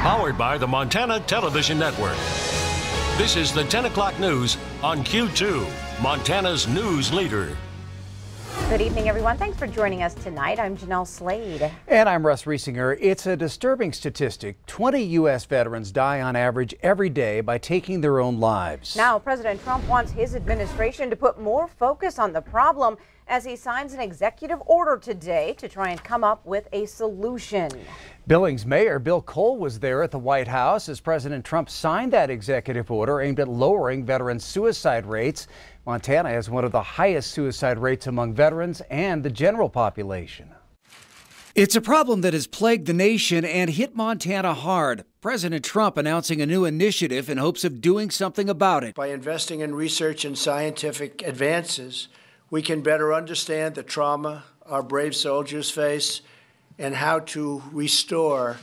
Powered by the Montana Television Network. This is the 10 o'clock news on Q2, Montana's news leader. Good evening, everyone. Thanks for joining us tonight. I'm Jeanelle Slade. And I'm Russ Riesinger. It's a disturbing statistic. 20 U.S. veterans die on average every day by taking their own lives. Now, President Trump wants his administration to put more focus on the problem as he signs an executive order today to try and come up with a solution. Billings Mayor Bill Cole was there at the White House as President Trump signed that executive order aimed at lowering veteran suicide rates. Montana has one of the highest suicide rates among veterans and the general population. It's a problem that has plagued the nation and hit Montana hard. President Trump announcing a new initiative in hopes of doing something about it. By investing in research and scientific advances, we can better understand the trauma our brave soldiers face and how to restore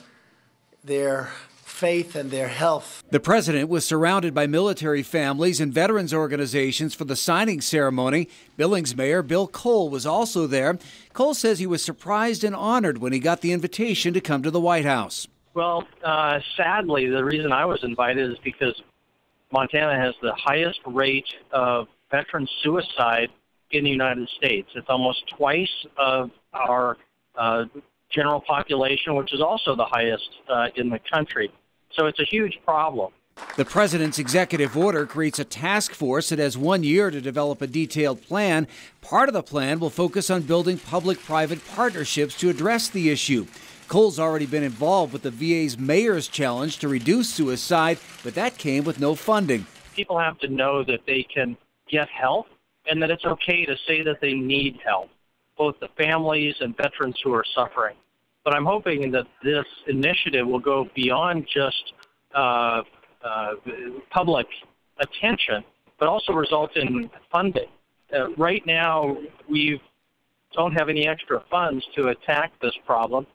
their faith and their health. The president was surrounded by military families and veterans organizations for the signing ceremony. Billings Mayor Bill Cole was also there. Cole says he was surprised and honored when he got the invitation to come to the White House. Well, sadly, the reason I was invited is because Montana has the highest rate of veteran suicide in the United States. It's almost twice of our general population, which is also the highest in the country. So it's a huge problem. The president's executive order creates a task force that has 1 year to develop a detailed plan. Part of the plan will focus on building public-private partnerships to address the issue. Cole's already been involved with the VA's Mayor's Challenge to reduce suicide, but that came with no funding. People have to know that they can get help and that it's okay to say that they need help, both the families and veterans who are suffering. But I'm hoping that this initiative will go beyond just public attention, but also result in funding. Right now, we don't have any extra funds to attack this problem.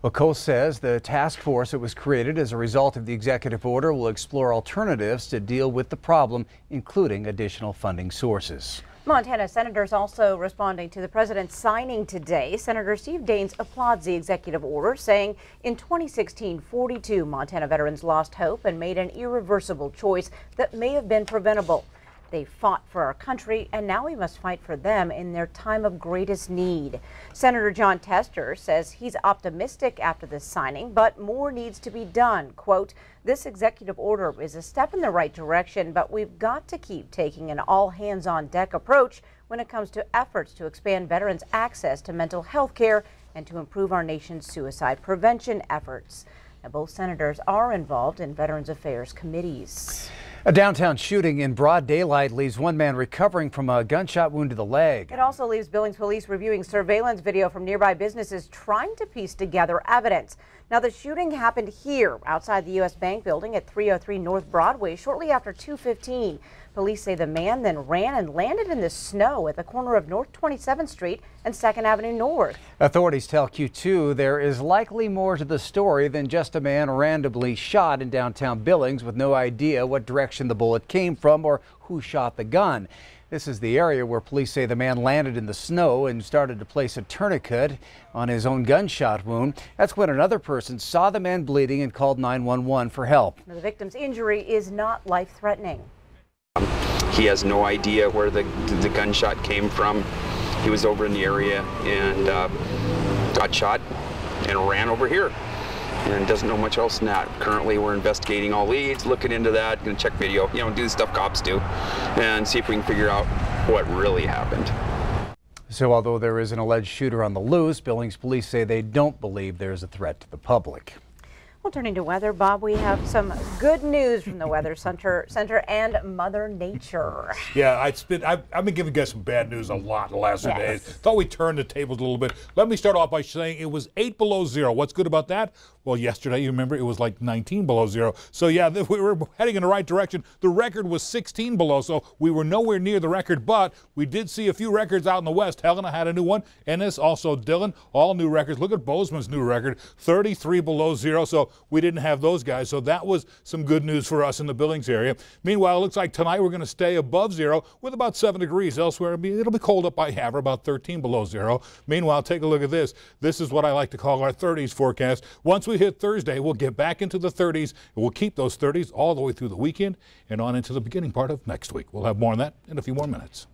Well, Cole says the task force that was created as a result of the executive order will explore alternatives to deal with the problem, including additional funding sources. Montana senators also responding to the president signing today. Senator Steve Daines applauds the executive order, saying in 2016, 42 Montana veterans lost hope and made an irreversible choice that may have been preventable. They fought for our country, and now we must fight for them in their time of greatest need. Senator Jon Tester says he's optimistic after this signing, but more needs to be done. Quote, this executive order is a step in the right direction, but we've got to keep taking an all-hands-on-deck approach when it comes to efforts to expand veterans' access to mental health care and to improve our nation's suicide prevention efforts. Now, both senators are involved in Veterans Affairs committees. A downtown shooting in broad daylight leaves one man recovering from a gunshot wound to the leg. It also leaves Billings police reviewing surveillance video from nearby businesses trying to piece together evidence. Now, the shooting happened here outside the U.S. Bank building at 303 North Broadway shortly after 2:15. Police say the man then ran and landed in the snow at the corner of North 27th Street and 2nd Avenue North. Authorities tell Q2 there is likely more to the story than just a man randomly shot in downtown Billings with no idea what direction the bullet came from or who shot the gun. This is the area where police say the man landed in the snow and started to place a tourniquet on his own gunshot wound. That's when another person saw the man bleeding and called 911 for help. The victim's injury is not life-threatening. He has no idea where the gunshot came from. He was over in the area and got shot and ran over here and doesn't know much else than that. Currently, we're investigating all leads, looking into that, going to check video, do the stuff cops do, and see if we can figure out what really happened. So although there is an alleged shooter on the loose, Billings police say they don't believe there's a threat to the public. Well, turning to weather, Bob, we have some good news from the Weather Center and Mother Nature. Yeah, I've been giving you guys some bad news a lot the last few days. Thought we'd turn the tables a little bit. Let me start off by saying it was 8 below zero. What's good about that? Well, yesterday, you remember, it was like 19 below zero. So, yeah, we were heading in the right direction. The record was 16 below, so we were nowhere near the record, but we did see a few records out in the west. Helena had a new one, Ennis, also Dillon, all new records. Look at Bozeman's new record, 33 below zero. So we didn't have those guys, so that was some good news for us in the Billings area. Meanwhile, it looks like tonight we're going to stay above zero with about 7 degrees. Elsewhere, it'll be cold up by half, or about 13 below zero. Meanwhile, take a look at this. This is what I like to call our 30s forecast. Once we hit Thursday, we'll get back into the 30s, and we'll keep those 30s all the way through the weekend and on into the beginning part of next week. We'll have more on that in a few more minutes.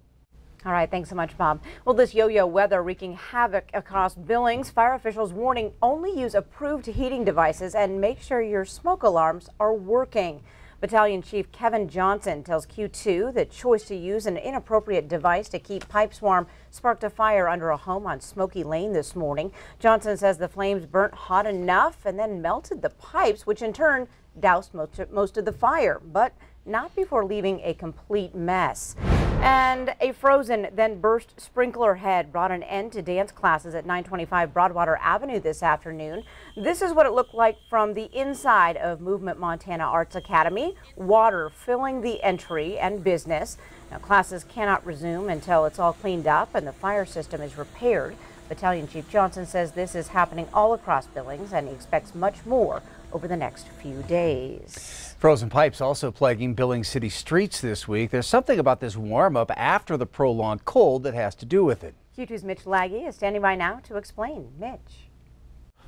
All right, thanks so much, Bob. Well, this yo-yo weather wreaking havoc across Billings. Fire officials warning only use approved heating devices and make sure your smoke alarms are working. Battalion Chief Kevin Johnson tells Q2 the choice to use an inappropriate device to keep pipes warm sparked a fire under a home on Smoky Lane this morning. Johnson says the flames burnt hot enough and then melted the pipes, which in turn doused most of the fire, but not before leaving a complete mess. And a frozen then burst sprinkler head brought an end to dance classes at 925 Broadwater Avenue this afternoon. This is what it looked like from the inside of Movement Montana Arts Academy. Water filling the entry and business. Now, classes cannot resume until it's all cleaned up and the fire system is repaired. Battalion Chief Johnson says this is happening all across Billings and he expects much more over the next few days. Frozen pipes also plaguing Billings City streets this week. There's something about this warm-up after the prolonged cold that has to do with it. Q2's Mitch Laggy is standing by now to explain. Mitch.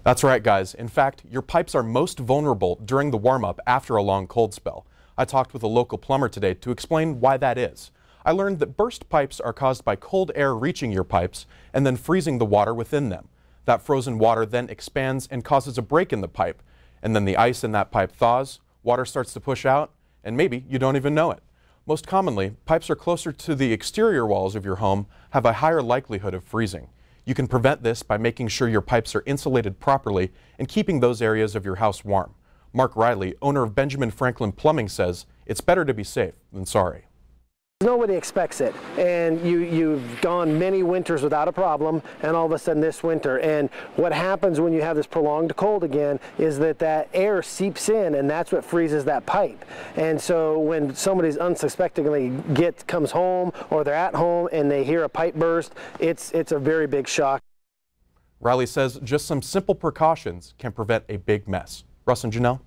That's right, guys. In fact, your pipes are most vulnerable during the warm-up after a long cold spell. I talked with a local plumber today to explain why that is. I learned that burst pipes are caused by cold air reaching your pipes and then freezing the water within them. That frozen water then expands and causes a break in the pipe. And then the ice in that pipe thaws, water starts to push out, and maybe you don't even know it. Most commonly, pipes are closer to the exterior walls of your home, have a higher likelihood of freezing. You can prevent this by making sure your pipes are insulated properly and keeping those areas of your house warm. Mark Riley, owner of Benjamin Franklin Plumbing, says it's better to be safe than sorry. Nobody expects it, and you've gone many winters without a problem, and all of a sudden this winter. And what happens when you have this prolonged cold again is that air seeps in, and that's what freezes that pipe. And so when somebody's unsuspectingly comes home, or they're at home and they hear a pipe burst, it's a very big shock. Riley says just some simple precautions can prevent a big mess. Russ and Jeanelle.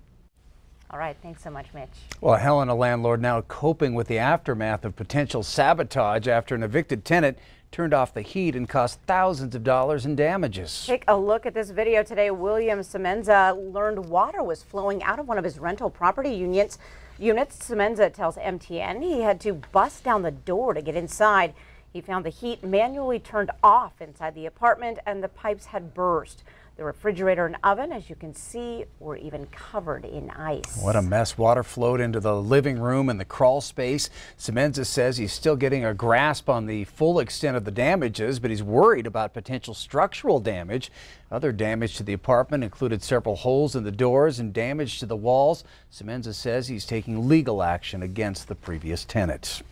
All right, thanks so much, Mitch. Well, a Helena landlord now coping with the aftermath of potential sabotage after an evicted tenant turned off the heat and cost thousands of dollars in damages. Take a look at this video today. William Semenza learned water was flowing out of one of his rental property units. Semenza tells MTN he had to bust down the door to get inside. He found the heat manually turned off inside the apartment and the pipes had burst. The refrigerator and oven, as you can see, were even covered in ice. What a mess. Water flowed into the living room and the crawl space. Semenza says he's still getting a grasp on the full extent of the damages, but he's worried about potential structural damage. Other damage to the apartment included several holes in the doors and damage to the walls. Semenza says he's taking legal action against the previous tenants.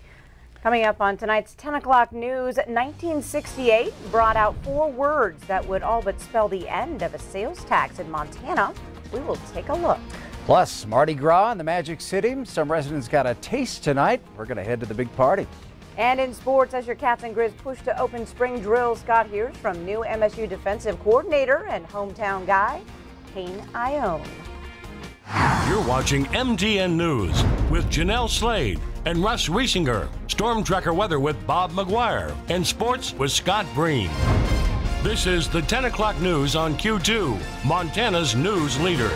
Coming up on tonight's 10 o'clock news, 1968 brought out 4 words that would all but spell the end of a sales tax in Montana. We will take a look. Plus, Mardi Gras in the Magic City. Some residents got a taste tonight. We're going to head to the big party. And in sports, as your Cats and Grizz push to open spring drills, Scott hears from new MSU defensive coordinator and hometown guy, Kane Ione. You're watching MTN News with Jeanelle Slade and Russ Riesinger. Storm Tracker weather with Bob McGuire. And sports with Scott Breen. This is the 10 o'clock news on Q2, Montana's news leader.